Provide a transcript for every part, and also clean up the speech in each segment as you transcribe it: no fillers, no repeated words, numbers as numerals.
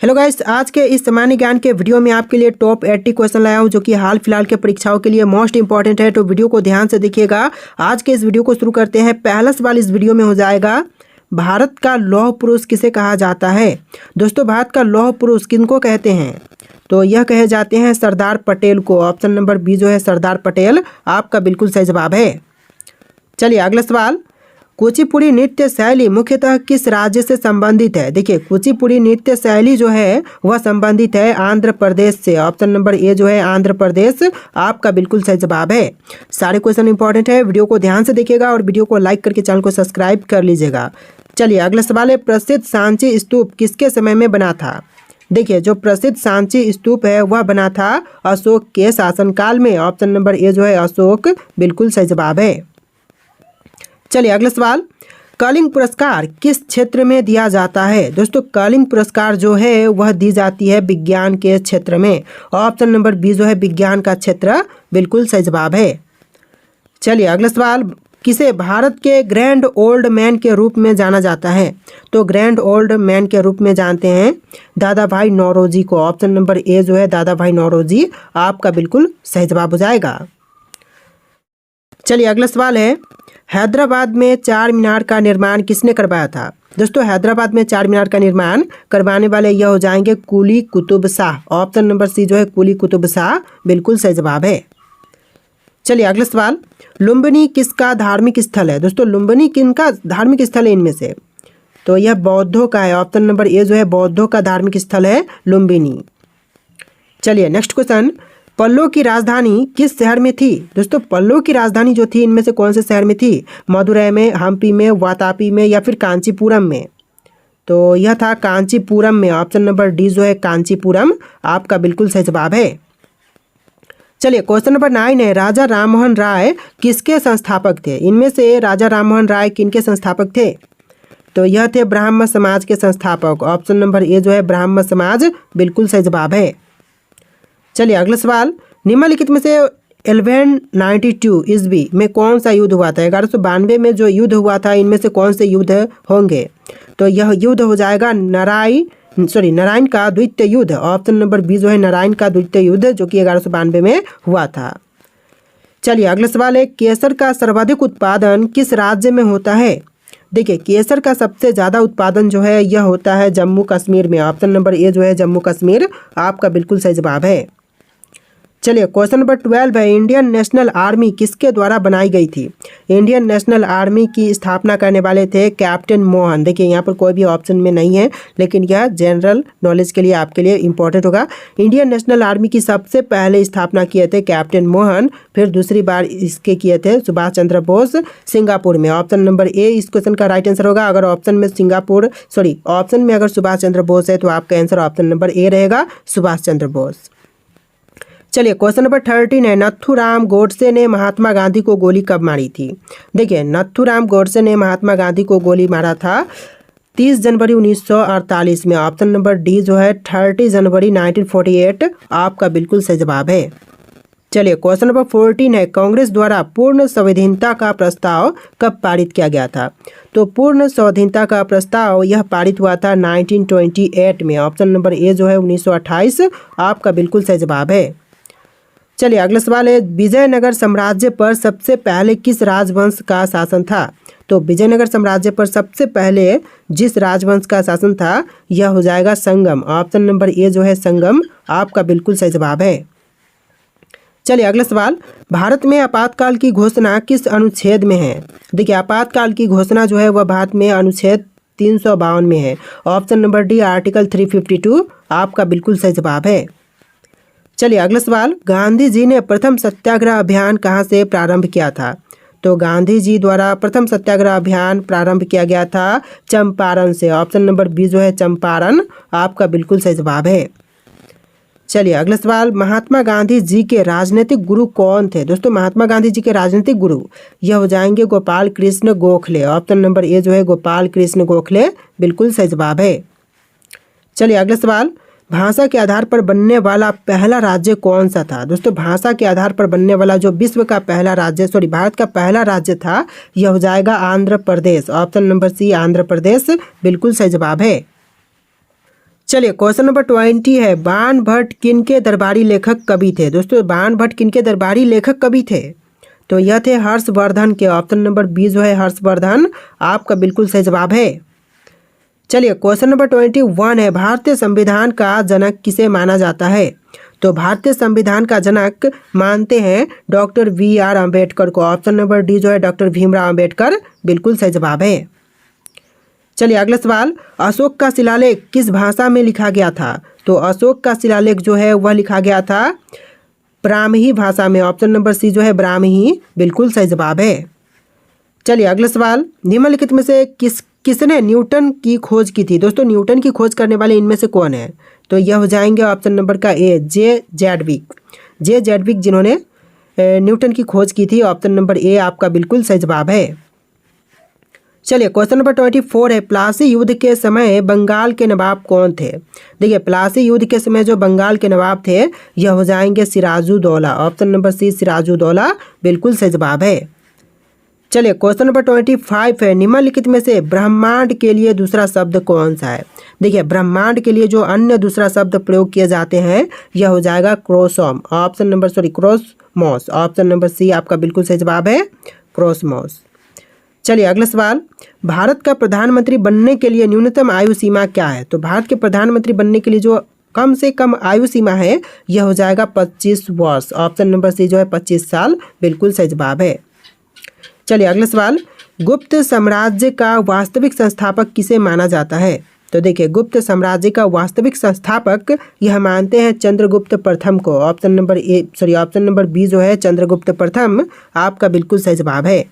Hello guys, आज के इस सामान्य ज्ञान के वीडियो में आपके लिए टॉप 80 क्वेश्चन लाया हूं जो कि हाल फिलहाल के परीक्षाओं के लिए मोस्ट इंपॉर्टेंट है। तो वीडियो को ध्यान से देखिएगा। आज के इस वीडियो को शुरू करते हैं। पहला सवाल इस वीडियो में हो जाएगा, भारत का लौह पुरुष किसे कहा जाता है। दोस्तों, भारत का लौह पुरुष किनको कहते हैं? तो यह कहे जाते हैं सरदार पटेल को। ऑप्शन नंबर बी जो है सरदार पटेल आपका बिल्कुल सही जवाब है। चलिए अगला सवाल, कुचिपुड़ी नृत्य शैली मुख्यतः किस राज्य से संबंधित है। देखिए, कुचिपुड़ी नृत्य शैली जो है वह संबंधित है आंध्र प्रदेश से। ऑप्शन नंबर ए जो है आंध्र प्रदेश आपका बिल्कुल सही जवाब है। सारे क्वेश्चन इंपॉर्टेंट है, वीडियो को ध्यान से देखिएगा और वीडियो को लाइक करके चैनल को सब्सक्राइब कर लीजिएगा। चलिए अगला सवाल है, प्रसिद्ध सांची स्तूप किसके समय में बना था। देखिए, जो प्रसिद्ध सांची स्तूप है वह बना था अशोक के शासनकाल में। ऑप्शन नंबर ए जो है अशोक बिल्कुल सही जवाब है। चलिए अगला सवाल, कलिंग पुरस्कार किस क्षेत्र में दिया जाता है। दोस्तों, कलिंग पुरस्कार जो है वह दी जाती है विज्ञान के क्षेत्र में। ऑप्शन नंबर बी जो है विज्ञान का क्षेत्र बिल्कुल सही जवाब है। चलिए अगला सवाल, किसे भारत के ग्रैंड ओल्ड मैन के रूप में जाना जाता है। तो ग्रैंड ओल्ड मैन के रूप में जानते हैं दादा भाई नौरोजी को। ऑप्शन नंबर ए जो है दादा भाई नौरोजी आपका बिल्कुल सही जवाब हो जाएगा। चलिए अगला सवाल है, हैदराबाद में चार मीनार का निर्माण किसने करवाया था। दोस्तों, हैदराबाद में चार मीनार का निर्माण करवाने वाले यह हो जाएंगे Quli Qutub Shah. Option number C जो है कुली कुतुब शाह बिल्कुल सही जवाब है। चलिए अगला सवाल, लुम्बिनी किसका धार्मिक स्थल है। दोस्तों, लुम्बिनी किनका धार्मिक स्थल है इनमें से। तो यह बौद्धों का है। ऑप्शन नंबर ए जो है बौद्धों का धार्मिक स्थल है लुम्बिनी। चलिए नेक्स्ट क्वेश्चन, पल्लव की राजधानी किस शहर में थी। दोस्तों, पल्लव की राजधानी जो थी इनमें से कौन से शहर में थी। मदुरै में, हम्पी में, वातापी में या फिर कांचीपुरम में। तो यह था कांचीपुरम में। ऑप्शन नंबर डी जो है कांचीपुरम आपका बिल्कुल सही जवाब है। चलिए क्वेश्चन नंबर 9 है, राजा राममोहन राय किसके संस्थापक थे। इनमें से राजा राममोहन राय किनके संस्थापक थे। तो यह थे ब्राह्म समाज के संस्थापक। ऑप्शन नंबर ए जो है ब्राह्म समाज बिल्कुल सही जवाब है। चलिए अगला सवाल, निम्नलिखित में से 1192 ईस्वी में कौन सा युद्ध हुआ था। 1192 में जो युद्ध हुआ था इनमें से कौन से युद्ध होंगे। तो यह युद्ध हो जाएगा नारायण का द्वितीय युद्ध। ऑप्शन नंबर बी जो है नारायण का द्वितीय युद्ध जो कि 1192 में हुआ था। चलिए अगला सवाल है, केसर का सर्वाधिक उत्पादन किस राज्य में होता है। देखिए, केसर का सबसे ज़्यादा उत्पादन जो है यह होता है जम्मू कश्मीर में। ऑप्शन नंबर ए जो है जम्मू कश्मीर आपका बिल्कुल सही जवाब है। चलिए क्वेश्चन नंबर 12 है, इंडियन नेशनल आर्मी किसके द्वारा बनाई गई थी। इंडियन नेशनल आर्मी की स्थापना करने वाले थे कैप्टन मोहन। देखिए, यहाँ पर कोई भी ऑप्शन में नहीं है, लेकिन यह जनरल नॉलेज के लिए आपके लिए इंपॉर्टेंट होगा। इंडियन नेशनल आर्मी की सबसे पहले स्थापना किए थे कैप्टन मोहन, फिर दूसरी बार इसके किए थे सुभाष चंद्र बोस सिंगापुर में। ऑप्शन नंबर ए इस क्वेश्चन का राइट आंसर होगा। अगर ऑप्शन में अगर सुभाष चंद्र बोस है तो आपका आंसर ऑप्शन नंबर ए रहेगा, सुभाष चंद्र बोस। चलिए क्वेश्चन नंबर 13 है, नथुराम गोडसे ने महात्मा गांधी को गोली कब मारी थी। देखिए, नथुराम गोडसे ने महात्मा गांधी को गोली मारा था 30 जनवरी 1948 में। ऑप्शन नंबर डी जो है 30 जनवरी 1948 आपका बिल्कुल सही जवाब है। चलिए क्वेश्चन नंबर 14 है, कांग्रेस द्वारा पूर्ण संविधानिकता का प्रस्ताव कब पारित किया गया था। तो पूर्ण संविधानिकता का प्रस्ताव यह पारित हुआ था 1928 में। ऑप्शन नंबर ए जो है 1928 आपका बिल्कुल सही जवाब है। चलिए अगला सवाल है, विजयनगर साम्राज्य पर सबसे पहले किस राजवंश का शासन था। तो विजयनगर साम्राज्य पर सबसे पहले जिस राजवंश का शासन था यह हो जाएगा संगम। ऑप्शन नंबर ए जो है संगम आपका बिल्कुल सही जवाब है। चलिए अगला सवाल, भारत में आपातकाल की घोषणा किस अनुच्छेद में है। देखिए, आपातकाल की घोषणा जो है वह भारत में अनुच्छेद 352 में है। ऑप्शन नंबर डी आर्टिकल 352 आपका बिल्कुल सही जवाब है। चलिए अगला सवाल, गांधी जी ने प्रथम सत्याग्रह अभियान कहाँ से प्रारंभ किया था। तो गांधी जी द्वारा प्रथम सत्याग्रह अभियान प्रारंभ किया गया था चंपारण से। ऑप्शन नंबर बी जो है चंपारण आपका बिल्कुल सही जवाब है। चलिए अगला सवाल, महात्मा गांधी जी के राजनीतिक गुरु कौन थे। दोस्तों, महात्मा गांधी जी के राजनीतिक गुरु यह हो जाएंगे Gopal Krishna Gokhale. Option number A जो है गोपाल कृष्ण गोखले बिल्कुल सही जवाब है। चलिए अगला सवाल, भाषा के आधार पर बनने वाला पहला राज्य कौन सा था। दोस्तों, भाषा के आधार पर बनने वाला जो विश्व का पहला राज्य भारत का पहला राज्य था यह हो जाएगा आंध्र प्रदेश। ऑप्शन नंबर सी आंध्र प्रदेश बिल्कुल सही जवाब है। चलिए क्वेश्चन नंबर 20 है, बाण भट्ट किनके दरबारी लेखक कवि थे। दोस्तों बाण भट्ट किनके दरबारी लेखक कवि थे, तो यह थे हर्षवर्धन के। ऑप्शन नंबर बी जो है हर्षवर्धन आपका बिल्कुल सही जवाब है। चलिए क्वेश्चन नंबर 21 है, भारतीय संविधान का जनक किसे माना जाता है। तो भारतीय संविधान का जनक मानते हैं डॉक्टर BR अम्बेडकर को। ऑप्शन नंबर डी जो है डॉक्टर भीमराव अम्बेडकर बिल्कुल सही जवाब है। चलिए अगला सवाल, अशोक का शिलालेख किस भाषा में लिखा गया था। तो अशोक का शिलालेख जो है वह लिखा गया था ब्राह्मी भाषा में। ऑप्शन नंबर सी जो है ब्राह्मी बिल्कुल सही जवाब है। चलिए अगला सवाल, निम्नलिखित में से किसने न्यूटन की खोज की थी। दोस्तों न्यूटन की खोज करने वाले इनमें से कौन है, तो यह हो जाएंगे ऑप्शन नंबर का ए जे जैडविक जिन्होंने न्यूटन की खोज की थी। ऑप्शन नंबर ए आपका बिल्कुल सही जवाब है। चलिए क्वेश्चन नंबर 24 है, प्लासी युद्ध के समय बंगाल के नवाब कौन थे। देखिए प्लासी युद्ध के समय जो बंगाल के नवाब थे यह हो जाएंगे Sirajuddaula. Option number C Sirajuddaula बिल्कुल सही जवाब है। चलिए क्वेश्चन नंबर 25 है, निम्नलिखित में से ब्रह्मांड के लिए दूसरा शब्द कौन सा है। देखिए ब्रह्मांड के लिए जो अन्य दूसरा शब्द प्रयोग किए जाते हैं यह हो जाएगा क्रोसमॉस। ऑप्शन नंबर सी आपका बिल्कुल सही जवाब है क्रोसमॉस। चलिए अगला सवाल, भारत का प्रधानमंत्री बनने के लिए न्यूनतम आयु सीमा क्या है। तो भारत के प्रधानमंत्री बनने के लिए जो कम से कम आयु सीमा है यह हो जाएगा 25 वर्ष। ऑप्शन नंबर सी जो है 25 साल बिल्कुल सही जवाब है। चलिए अगला सवाल, गुप्त साम्राज्य का वास्तविक संस्थापक किसे माना जाता है। तो देखिए गुप्त साम्राज्य का वास्तविक संस्थापक यह मानते हैं चंद्रगुप्त प्रथम को। ऑप्शन नंबर बी जो है चंद्रगुप्त प्रथम आपका बिल्कुल सही जवाब है।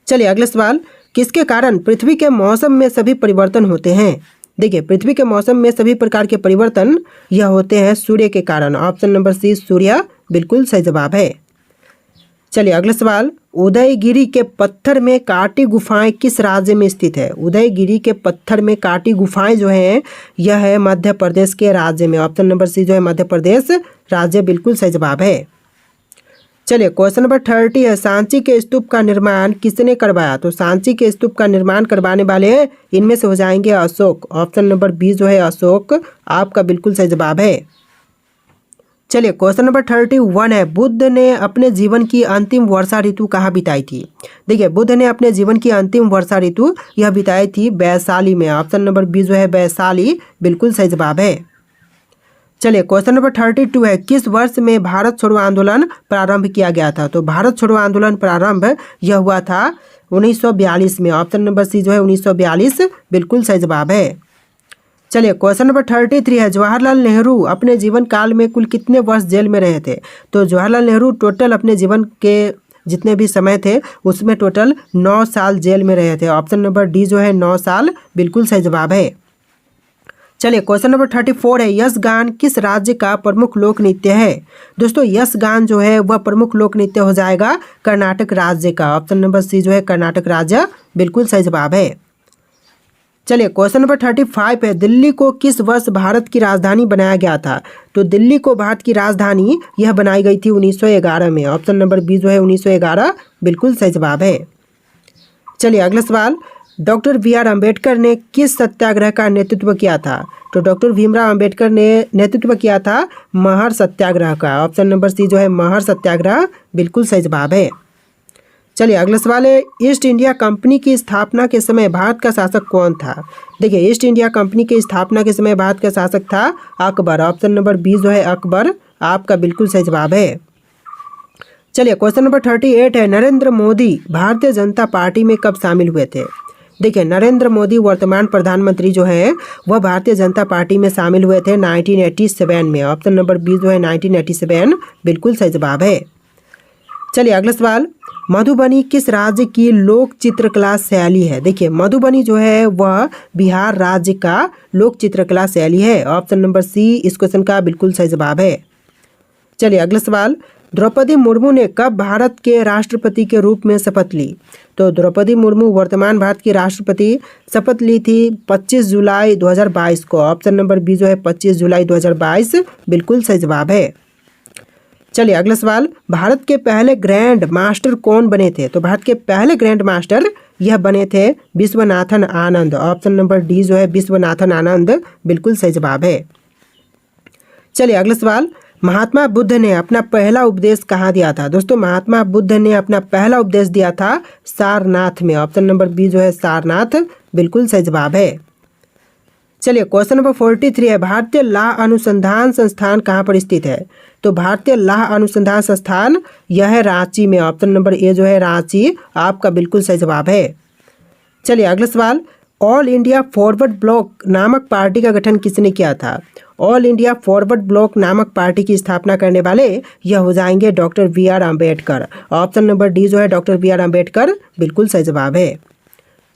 चलिए अगला सवाल, किसके कारण पृथ्वी के मौसम में सभी परिवर्तन होते हैं। देखिए पृथ्वी के मौसम में सभी प्रकार के परिवर्तन यह होते हैं सूर्य के कारण। ऑप्शन नंबर सी सूर्य बिल्कुल सही जवाब है। चलिए अगला सवाल, उदयगिरी के पत्थर में काटी गुफाएं किस राज्य में स्थित है। उदयगिरी के पत्थर में काटी गुफाएं जो हैं यह है मध्य प्रदेश के राज्य में। ऑप्शन नंबर सी जो है मध्य प्रदेश राज्य बिल्कुल सही जवाब है। चलिए क्वेश्चन नंबर 30 है, सांची के स्तूप का निर्माण किसने करवाया। तो सांची के स्तूप का निर्माण करवाने वाले इनमें से हो जाएंगे अशोक। ऑप्शन नंबर बी जो है अशोक आपका बिल्कुल सही जवाब है। चलिए क्वेश्चन नंबर 31 है, बुद्ध ने अपने जीवन की अंतिम वर्षा ऋतु कहाँ बिताई थी। देखिए बुद्ध ने अपने जीवन की अंतिम वर्षा ऋतु यह बिताई थी वैशाली में। ऑप्शन नंबर बी जो है वैशाली बिल्कुल सही जवाब है। चलिए क्वेश्चन नंबर 32 है, किस वर्ष में भारत छोड़ो आंदोलन प्रारंभ किया गया था। तो भारत छोड़ो आंदोलन प्रारंभ यह हुआ था 1942 में। ऑप्शन नंबर सी जो है 1942 बिल्कुल सही जवाब है। चलिए क्वेश्चन नंबर 33 है, जवाहरलाल नेहरू अपने जीवन काल में कुल कितने वर्ष जेल में रहे थे। तो जवाहरलाल नेहरू टोटल अपने जीवन के जितने भी समय थे उसमें टोटल 9 साल जेल में रहे थे। ऑप्शन नंबर डी जो है 9 साल बिल्कुल सही जवाब है। चलिए क्वेश्चन नंबर 34 है, यश गान किस राज्य का प्रमुख लोक नृत्य है। दोस्तों यश गान जो है वह प्रमुख लोक नृत्य हो जाएगा कर्नाटक राज्य का। ऑप्शन नंबर सी जो है कर्नाटक राज्य बिल्कुल सही जवाब है। चलिए क्वेश्चन नंबर 35 है, दिल्ली को किस वर्ष भारत की राजधानी बनाया गया था। तो दिल्ली को भारत की राजधानी यह बनाई गई थी 1911 में। ऑप्शन नंबर बी जो है 1911 बिल्कुल सही जवाब है। चलिए अगला सवाल, डॉक्टर BR अम्बेडकर ने किस सत्याग्रह का नेतृत्व किया था। तो डॉक्टर भीमराव अम्बेडकर ने नेतृत्व किया था महर सत्याग्रह का। ऑप्शन नंबर सी जो है महर सत्याग्रह बिल्कुल सही जवाब है। चलिए अगला सवाल है, ईस्ट इंडिया कंपनी की स्थापना के समय भारत का शासक कौन था। देखिए ईस्ट इंडिया कंपनी की स्थापना के समय भारत का शासक था अकबर। ऑप्शन नंबर बी जो है अकबर आपका बिल्कुल सही जवाब है। चलिए क्वेश्चन नंबर 38 है, नरेंद्र मोदी भारतीय जनता पार्टी में कब शामिल हुए थे। देखिए नरेंद्र मोदी वर्तमान प्रधानमंत्री जो है वह भारतीय जनता पार्टी में शामिल हुए थे 1987 में। ऑप्शन नंबर बी जो है 1987 बिल्कुल सही जवाब है। चलिए अगला सवाल, मधुबनी किस राज्य की लोक चित्रकला शैली है। देखिए मधुबनी जो है वह बिहार राज्य का लोक चित्रकला शैली है। ऑप्शन नंबर सी इस क्वेश्चन का बिल्कुल सही जवाब है। चलिए अगला सवाल, द्रौपदी मुर्मू ने कब भारत के राष्ट्रपति के रूप में शपथ ली। तो द्रौपदी मुर्मू वर्तमान भारत की राष्ट्रपति शपथ ली थी 25 जुलाई 2022 को। ऑप्शन नंबर बी जो है 25 जुलाई 2022 बिल्कुल सही जवाब है। चलिए अगला सवाल, भारत के पहले ग्रैंड मास्टर कौन बने थे? तो भारत के पहले ग्रैंड मास्टर यह बने थे Viswanathan Anand. Option number D जो है विश्वनाथन आनंद बिल्कुल सही जवाब है। चलिए अगला सवाल, महात्मा बुद्ध ने अपना पहला उपदेश कहाँ दिया था? दोस्तों महात्मा बुद्ध ने अपना पहला उपदेश दिया था सारनाथ में। ऑप्शन नंबर बी जो है सारनाथ बिल्कुल सही जवाब है। चलिए क्वेश्चन नंबर 43 है, भारतीय लाह अनुसंधान संस्थान कहाँ पर स्थित है? तो भारतीय लाह अनुसंधान संस्थान यह है रांची में। ऑप्शन नंबर ए जो है रांची आपका बिल्कुल सही जवाब है। चलिए अगला सवाल, ऑल इंडिया फॉरवर्ड ब्लॉक नामक पार्टी का गठन किसने किया था? ऑल इंडिया फॉरवर्ड ब्लॉक नामक पार्टी की स्थापना करने वाले यह हो जाएंगे doctor B R Ambedkar. Option number D जो है डॉक्टर बी आर अम्बेडकर बिल्कुल सही जवाब है।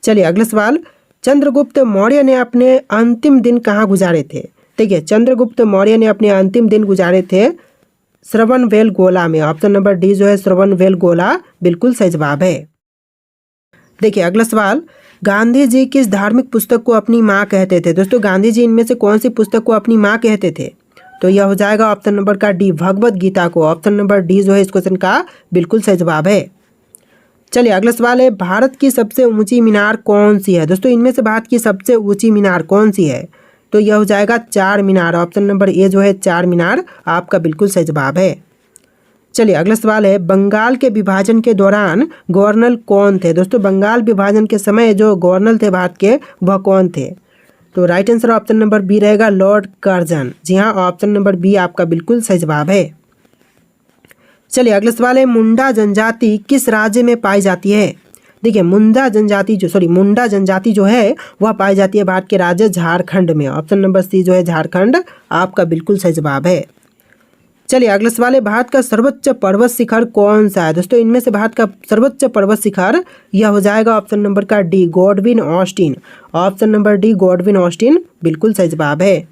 चलिए अगला सवाल, चंद्रगुप्त मौर्य ने अपने अंतिम दिन कहाँ गुजारे थे? देखिए चंद्रगुप्त मौर्य ने अपने अंतिम दिन गुजारे थे श्रवणबेलगोला में। ऑप्शन नंबर डी जो है श्रवणबेलगोला बिल्कुल सही जवाब है। देखिए अगला सवाल, गांधी जी किस धार्मिक पुस्तक को अपनी माँ कहते थे? दोस्तों गांधी जी इनमें से कौन सी पुस्तक को अपनी माँ कहते थे? तो यह हो जाएगा ऑप्शन नंबर का डी भगवत गीता को। ऑप्शन नंबर डी जो है इस क्वेश्चन का बिल्कुल सही जवाब है। चलिए अगला सवाल है, भारत की सबसे ऊंची मीनार कौन सी है? दोस्तों इनमें से भारत की सबसे ऊंची मीनार कौन सी है? तो यह हो जाएगा चार मीनार। ऑप्शन नंबर ए जो है चार मीनार आपका बिल्कुल सही जवाब है। चलिए अगला सवाल है, बंगाल के विभाजन के दौरान गवर्नर कौन थे? दोस्तों बंगाल विभाजन के समय जो गवर्नर थे भारत के वह कौन थे? तो right answer option number B रहेगा लॉर्ड कर्जन। जी हाँ ऑप्शन नंबर बी आपका बिल्कुल सही जवाब है। चलिए अगला सवाल है, मुंडा जनजाति किस राज्य में पाई जाती है? देखिए मुंडा जनजाति जो है वह पाई जाती है भारत के राज्य झारखंड में। ऑप्शन नंबर सी जो है झारखंड आपका बिल्कुल सही जवाब है। चलिए अगला सवाल है, भारत का सर्वोच्च पर्वत शिखर कौन सा है? दोस्तों इनमें से भारत का सर्वोच्च पर्वत शिखर यह हो जाएगा ऑप्शन नंबर का D Godwin Austen. Option number D Godwin Austen बिल्कुल सही जवाब है।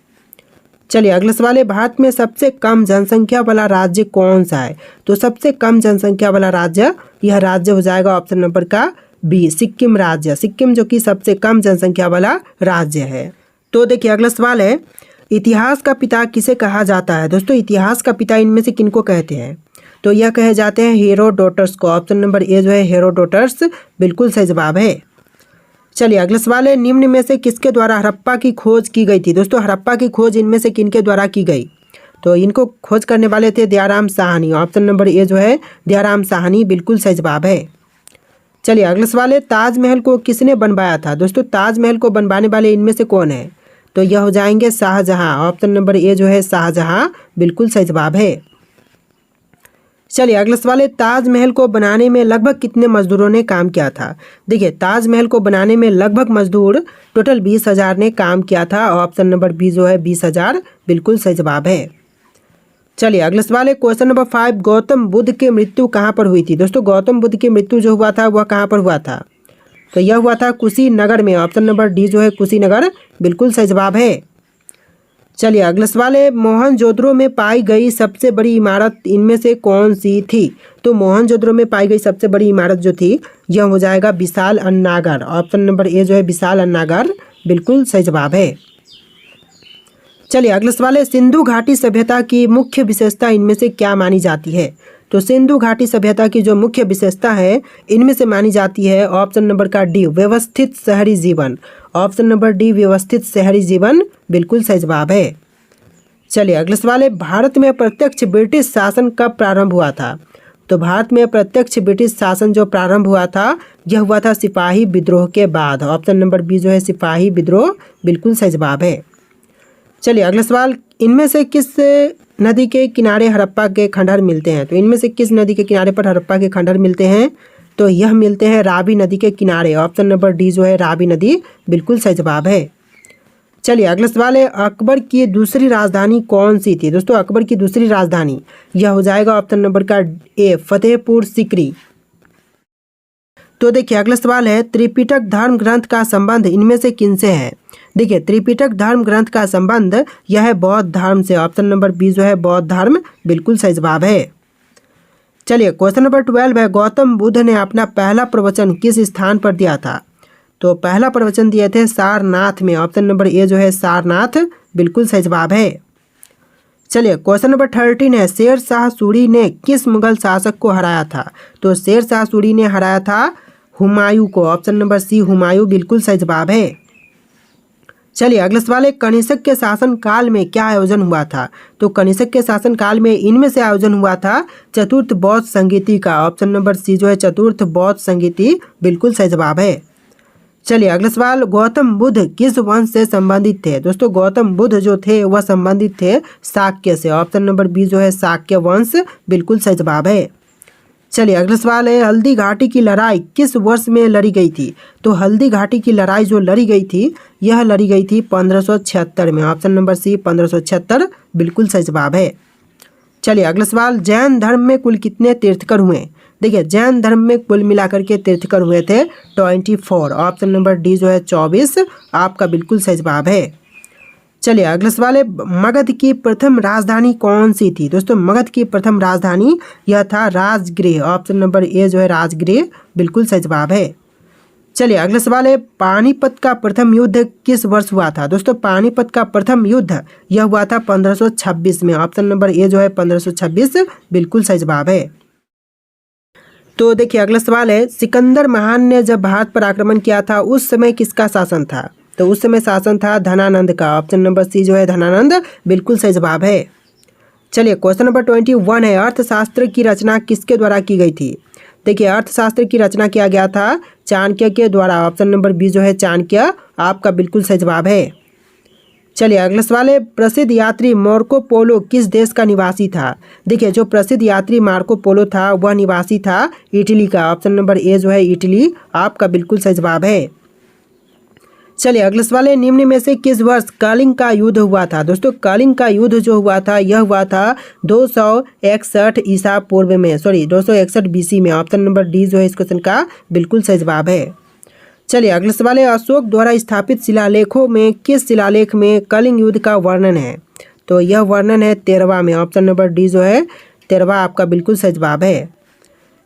चलिए अगला सवाल है, भारत में सबसे कम जनसंख्या वाला राज्य कौन सा है? तो सबसे कम जनसंख्या वाला राज्य यह राज्य हो जाएगा ऑप्शन नंबर का बी सिक्किम राज्य। सिक्किम जो कि सबसे कम जनसंख्या वाला राज्य है। तो देखिए अगला सवाल है, इतिहास का पिता किसे कहा जाता है? दोस्तों इतिहास का पिता इनमें से किनको कहते हैं? तो यह कहे जाते हैं हेरोडोटस को। ऑप्शन नंबर ए जो है हेरोडोटस बिल्कुल सही जवाब है। चलिए अगला सवाल है, निम्न में से किसके द्वारा हड़प्पा की खोज की गई थी? दोस्तों हड़प्पा की खोज इनमें से किनके द्वारा की गई? तो इनको खोज करने वाले थे Dayaram Sahni. Option number A जो है दयाराम साहनी बिल्कुल सही जवाब है। चलिए अगला सवाल है, ताजमहल को किसने बनवाया था? दोस्तों ताजमहल को बनवाने वाले इनमें से कौन है? तो यह हो जाएंगे शाहजहां। ऑप्शन नंबर ए जो है शाहजहां बिल्कुल सही जवाब है। चलिए अगला सवाल है, ताजमहल को बनाने में लगभग कितने मजदूरों ने काम किया था? देखिए ताजमहल को बनाने में लगभग मजदूर टोटल 20,000 ने काम किया था। ऑप्शन नंबर बी जो है 20,000 बिल्कुल सही जवाब है। चलिए अगला सवाल है, क्वेश्चन नंबर 5, गौतम बुद्ध की मृत्यु कहाँ पर हुई थी? दोस्तों गौतम बुद्ध की मृत्यु जो हुआ था वह कहाँ पर हुआ था? तो यह हुआ था कुशीनगर में। ऑप्शन नंबर डी जो है कुशीनगर बिल्कुल सही जवाब है। चलिए अगला सवाल है, मोहनजोदड़ो में पाई गई सबसे बड़ी इमारत इनमें से कौन सी थी? तो मोहनजोदड़ो में पाई गई सबसे बड़ी इमारत जो थी यह हो जाएगा विशाल अन्नागार। ऑप्शन नंबर ए जो है विशाल अन्नागार बिल्कुल सही जवाब है। चलिए अगला सवाल है, सिंधु घाटी सभ्यता की मुख्य विशेषता इनमें से क्या मानी जाती है? तो सिंधु घाटी सभ्यता की जो मुख्य विशेषता है इनमें से मानी जाती है ऑप्शन नंबर का डी व्यवस्थित शहरी जीवन। ऑप्शन नंबर डी व्यवस्थित शहरी जीवन बिल्कुल सही जवाब है। चलिए अगला सवाल है, भारत में प्रत्यक्ष ब्रिटिश शासन कब प्रारंभ हुआ था? तो भारत में प्रत्यक्ष ब्रिटिश शासन जो प्रारंभ हुआ था यह हुआ था सिपाही विद्रोह के बाद। ऑप्शन नंबर बी जो है सिपाही विद्रोह बिल्कुल सही जवाब है। चलिए अगला सवाल, इनमें से किस नदी के किनारे हड़प्पा के खंडहर मिलते हैं? तो इनमें से किस नदी के किनारे पर हड़प्पा के खंडहर मिलते हैं? तो यह मिलते हैं रावी नदी के किनारे। ऑप्शन नंबर डी जो है रावी नदी बिल्कुल सही जवाब है। चलिए अगला सवाल है, अकबर की दूसरी राजधानी कौन सी थी? दोस्तों अकबर की दूसरी राजधानी यह हो जाएगा ऑप्शन नंबर का ए फतेहपुर सिकरी। तो देखिए अगला सवाल है, त्रिपिटक धर्म ग्रंथ का संबंध इनमें से किनसे है? देखिए त्रिपिटक धर्म ग्रंथ का संबंध यह है बौद्ध धर्म से। ऑप्शन नंबर बी जो है बौद्ध धर्म बिल्कुल सही जवाब है। चलिए क्वेश्चन नंबर 12 है, गौतम बुद्ध ने अपना पहला प्रवचन किस स्थान पर दिया था? तो पहला प्रवचन दिए थे सारनाथ में। ऑप्शन नंबर ए जो है सारनाथ बिल्कुल सही जवाब है। चलिए क्वेश्चन नंबर 13 है, शेर शाह सूरी ने किस मुगल शासक को हराया था? तो शेर शाह सूरी ने हराया था हुमायूं को। ऑप्शन नंबर सी हुमायूं बिल्कुल सही जवाब है। चलिए अगला सवाल है, कनिष्क के शासन काल में क्या आयोजन हुआ था? तो कनिष्क के शासन काल में इनमें से आयोजन हुआ था चतुर्थ बौद्ध संगीति का। ऑप्शन नंबर सी जो है चतुर्थ बौद्ध संगीति बिल्कुल सही जवाब है। चलिए अगला सवाल, गौतम बुद्ध किस वंश से संबंधित थे? दोस्तों गौतम बुद्ध जो थे वह संबंधित थे शाक्य से। ऑप्शन नंबर बी जो है शाक्य वंश बिल्कुल सही जवाब है। चलिए अगला सवाल है, हल्दी घाटी की लड़ाई किस वर्ष में लड़ी गई थी? तो हल्दी घाटी की लड़ाई जो लड़ी गई थी यह लड़ी गई थी 1576 में। ऑप्शन नंबर सी 1576 बिल्कुल सही जवाब है। चलिए अगला सवाल, जैन धर्म में कुल कितने तीर्थकर हुए? देखिए जैन धर्म में कुल मिलाकर के तीर्थकर हुए थे 24। ऑप्शन नंबर डी जो है 24 आपका बिल्कुल सही जवाब है। चलिए अगला सवाल है, मगध की प्रथम राजधानी कौन सी थी? दोस्तों मगध की प्रथम राजधानी यह था राजगृह। ऑप्शन नंबर ए जो है राजगृह बिल्कुल सही जवाब है। चलिए अगला सवाल है, पानीपत का प्रथम युद्ध किस वर्ष हुआ था? दोस्तों पानीपत का प्रथम युद्ध यह हुआ था 1526 में। ऑप्शन नंबर ए जो है 1526 बिल्कुल सही जवाब है। तो देखिए अगला सवाल है, सिकंदर महान ने जब भारत पर आक्रमण किया था उस समय किसका शासन था? तो उस समय शासन था धनानंद का। ऑप्शन नंबर सी जो है धनानंद बिल्कुल सही जवाब है। चलिए क्वेश्चन नंबर 21 है, अर्थशास्त्र की रचना किसके द्वारा की गई थी? देखिए अर्थशास्त्र की रचना किया गया था चाणक्य के द्वारा। ऑप्शन नंबर बी जो है चाणक्य आपका बिल्कुल सही जवाब है। चलिए अगला सवाल है, प्रसिद्ध यात्री मार्को पोलो किस देश का निवासी था? देखिए जो प्रसिद्ध यात्री मार्को पोलो था वह निवासी था इटली का। ऑप्शन नंबर ए जो है इटली आपका बिल्कुल सही जवाब है। चलिए अगला सवाल है, निम्न में से किस वर्ष कलिंग का युद्ध हुआ था? दोस्तों कलिंग का युद्ध जो हुआ था यह हुआ था 261 ईसा पूर्व में, 261 BC में। ऑप्शन नंबर डी जो है इस क्वेश्चन का बिल्कुल सही जवाब है। चलिए अगला सवाल है, अशोक द्वारा स्थापित शिलालेखों में किस शिलालेख में कलिंग युद्ध का वर्णन है? तो यह वर्णन है 13वां में। ऑप्शन नंबर डी जो है 13वां आपका बिल्कुल सही जवाब है।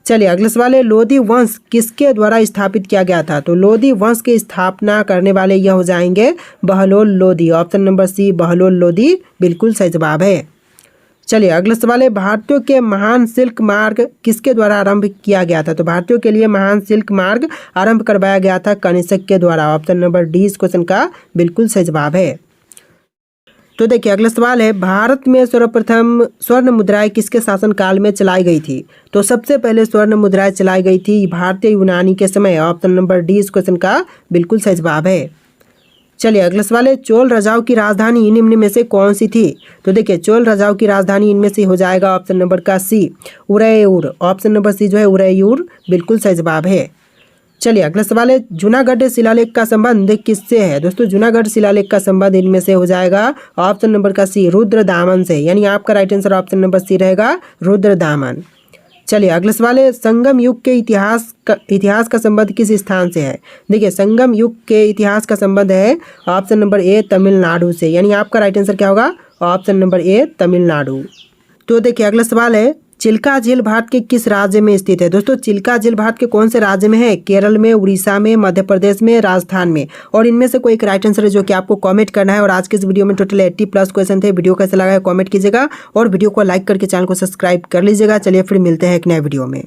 चलिए अगला सवाल है, लोधी वंश किसके द्वारा स्थापित किया गया था? तो लोधी वंश की स्थापना करने वाले यह हो जाएंगे Bahlol Lodhi. Option number C Bahlol Lodhi बिल्कुल सही जवाब है। चलिए अगला सवाल है, भारतीयों के महान सिल्क मार्ग किसके द्वारा आरंभ किया गया था? तो भारतीयों के लिए महान सिल्क मार्ग आरंभ करवाया गया था कनिष्क के द्वारा। ऑप्शन नंबर डी इस क्वेश्चन का बिल्कुल सही जवाब है। तो देखिए अगला सवाल है, भारत में सर्वप्रथम स्वर्ण मुद्राएं किसके शासनकाल में चलाई गई थी? तो सबसे पहले स्वर्ण मुद्राएं चलाई गई थी भारतीय यूनानी के समय। ऑप्शन नंबर डी इस क्वेश्चन का बिल्कुल सही जवाब है। चलिए अगला सवाल है, चोल राजाओं की राजधानी निम्न में से कौन सी थी? तो देखिए चोल राजाओं की राजधानी इनमें से हो जाएगा ऑप्शन नंबर का सी उदयपुर। ऑप्शन नंबर सी जो है उदयपुर बिल्कुल सही जवाब है। चलिए अगला सवाल है, जूनागढ़ शिलालेख का संबंध किससे है? दोस्तों जूनागढ़ शिलालेख का संबंध इनमें से हो जाएगा ऑप्शन नंबर का सी रुद्रदामन से, यानी आपका right answer option number C रहेगा रुद्रदामन। चलिए अगला सवाल है, संगम युग के इतिहास का संबंध किस स्थान से है? देखिए संगम युग के इतिहास का संबंध है ऑप्शन नंबर ए तमिलनाडु से, यानी आपका राइट आंसर क्या होगा ऑप्शन नंबर ए तमिलनाडु। तो देखिए अगला सवाल है, चिल्का झील भारत के किस राज्य में स्थित है? दोस्तों चिल्का झील भारत के कौन से राज्य में है? केरल में, उड़ीसा में, मध्य प्रदेश में, राजस्थान में। और इनमें से कोई एक राइट आंसर है जो कि आपको कमेंट करना है। और आज के इस वीडियो में टोटल 80+ क्वेश्चन थे। वीडियो कैसा लगा है कमेंट कीजिएगा और वीडियो को लाइक करके चैनल को सब्सक्राइब कर लीजिएगा। चलिए फिर मिलते हैं एक नए वीडियो में।